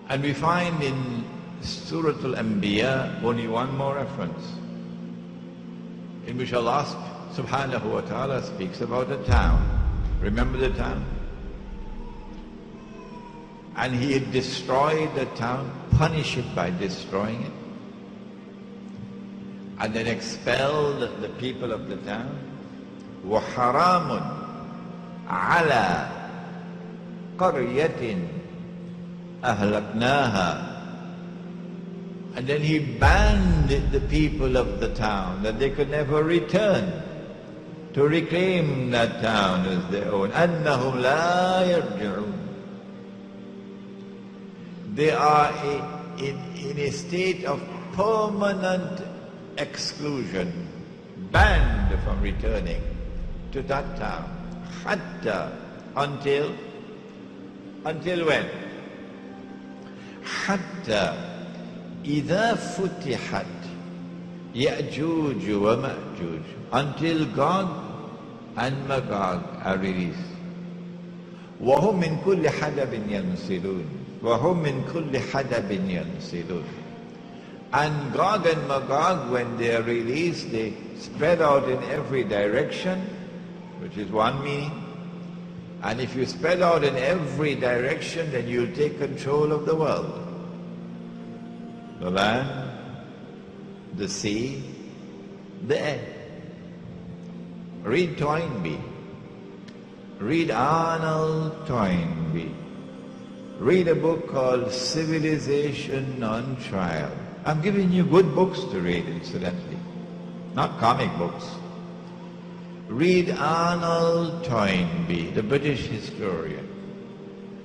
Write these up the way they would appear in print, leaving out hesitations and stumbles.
And we find in Surah Al-Anbiya only one more reference, in which Allah subhanahu wa ta'ala speaks about a town. Remember the town? And He had destroyed the town, punished it by destroying it, and then expelled the people of the town. وَحَرَامٌ عَلَى قَرْيَةٍ أَهْلَكْنَاهَا. And then He banned the people of the town, that they could never return to reclaim that town as their own. أَنَّهُمْ لَا يَرْجِعُونَ. They are in a state of permanent exclusion, banned from returning to that town. Hatta, until when? Hatta إذا فتحت يأجوج ومأجوج, until Gog and Magog are released. وهم من كل حدب ينسلون. وهم من كل حدب ينسلون. And Gog and Magog, when they are released, they spread out in every direction, which is one meaning. And if you spread out in every direction, then you'll take control of the world. The land, the sea, the air. Read Toynbee. Read Arnold Toynbee. Read a book called Civilization on Trial. I'm giving you good books to read, incidentally, not comic books. Read Arnold Toynbee, the British historian.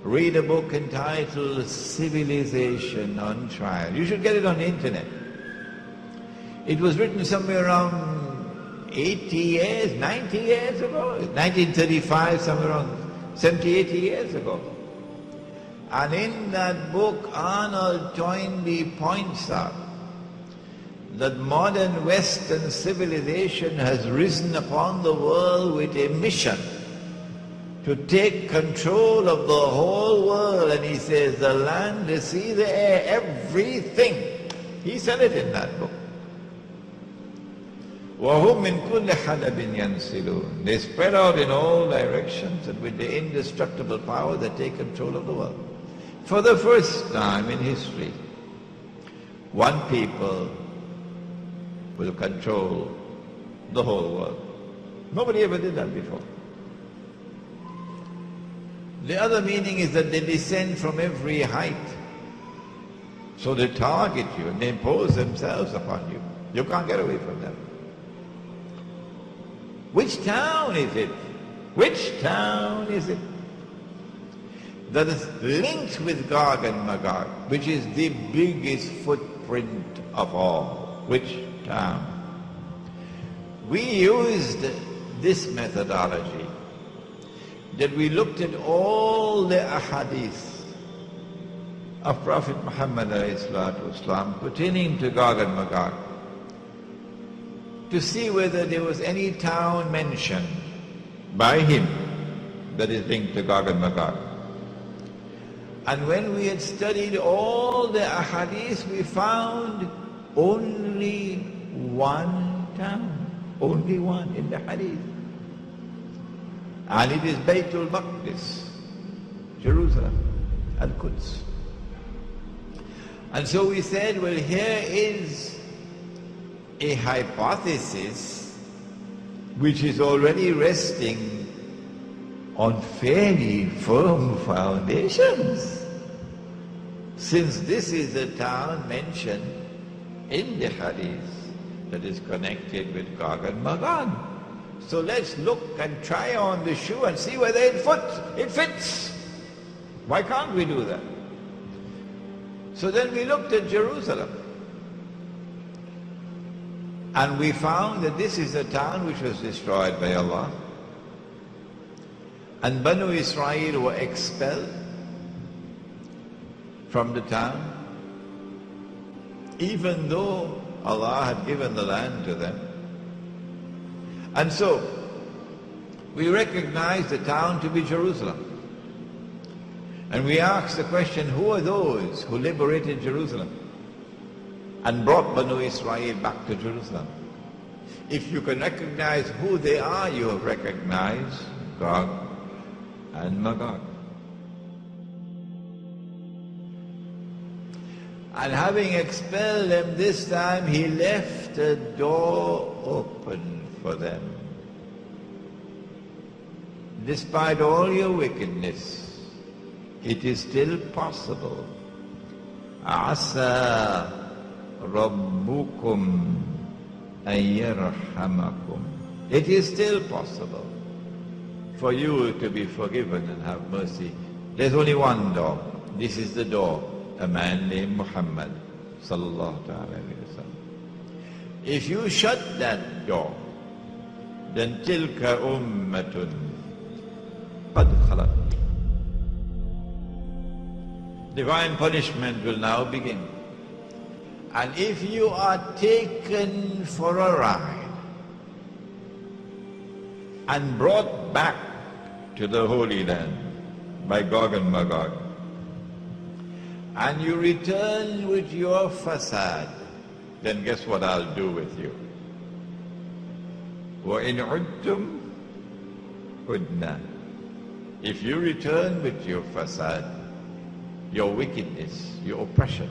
Read a book entitled Civilization on Trial. You should get it on the internet. It was written somewhere around 80 years, 90 years ago, 1935, somewhere around 70, 80 years ago. And in that book, Arnold Toynbee points out that modern Western civilization has risen upon the world with a mission to take control of the whole world. And he says, the land, the sea, the air, everything. He said it in that book. وَهُمْ مِنْ كُلِّ حَدَبٍ يَنْسِلُونَ. They spread out in all directions, and with the indestructible power they take control of the world. For the first time in history, one people will control the whole world. Nobody ever did that before. The other meaning is that they descend from every height. So they target you and they impose themselves upon you. You can't get away from them. Which town is it? Which town is it that is linked with Gog and Magog, which is the biggest footprint of all? Which town? We used this methodology, that we looked at all the ahadith of Prophet Muhammad ﷺ pertaining to Gog and Magog, to see whether there was any town mentioned by him that is linked to Gog and Magog. And when we had studied all the ahadith, we found only one town, only one in the hadith. And it is Baytul Maqdis, Jerusalem, Al-Quds. And so we said, well, here is a hypothesis which is already resting on fairly firm foundations, since this is a town mentioned in the hadith that is connected with Gog and Magog. So let's look and try on the shoe and see whether it fits. Why can't we do that? So then we looked at Jerusalem, and we found that this is a town which was destroyed by Allah, and Banu Israel were expelled from the town, even though Allah had given the land to them. And so we recognize the town to be Jerusalem. And we ask the question, who are those who liberated Jerusalem and brought Banu Israel back to Jerusalem? If you can recognize who they are, you have recognized Gog and Magog. And having expelled them this time, he left a door open for them. Despite all your wickedness, it is still possible. Asa Rabbukum an yarhamakum. It is still possible for you to be forgiven and have mercy. There's only one door. This is the door, a man named Muhammad sallallahu alaihi wasallam. If you shut that door, then tilka ummatun qad khalat. Divine punishment will now begin. And if you are taken for a ride and brought back to the Holy Land by Gog and Magog, and you return with your fasad, then guess what I'll do with you? وَإِنْ عُدْتُمْ عُدْنَا. If you return with your fasad, your wickedness, your oppression,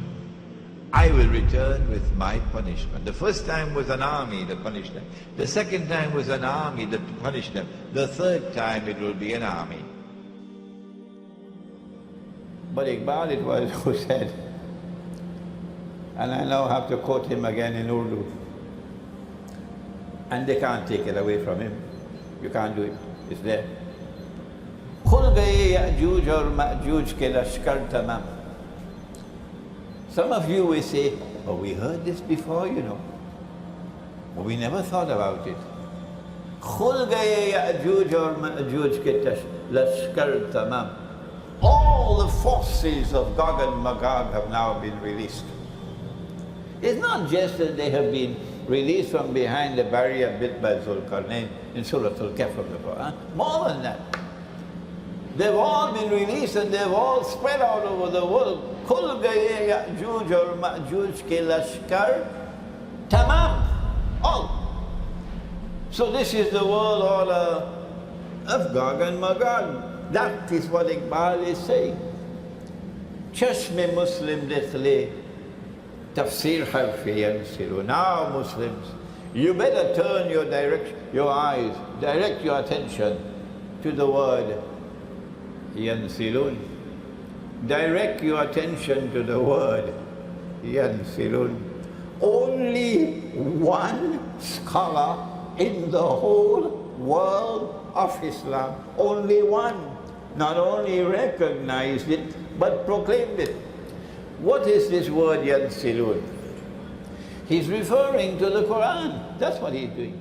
I will return with my punishment. The first time was an army that punished them. The second time was an army that punished them. The third time it will be an army. But Iqbal it was who said, and I now have to quote him again in Urdu, and they can't take it away from him. You can't do it. It's there. खुल गए याजूज और माजूज के लश्कर तमाम. Some of you will say, oh, we heard this before, you know. But we never thought about it. खुल गए याजूज और माजूज के लश्कर तमाम. All the forces of Gog and Magog have now been released. It's not just that they have been released from behind the barrier built by Zulkarnain in Surah Al-Kahf of the Quran. More than that. They've all been released and they've all spread out over the world. Kul gaye Ya'juj or Ma'juj ke lashkar tamam. All. So this is the world order of Gog and Magog. That is what Iqbal is saying. Chashme Muslim Dethle Tafsir Harfi Yansiru. Now Muslims, you better turn your eyes, direct your attention to the word Yansilun. Direct your attention to the word Yansilun. Only one scholar in the whole world of Islam, only one, not only recognized it, but proclaimed it. What is this word Yansilun? He's referring to the Quran. That's what he's doing.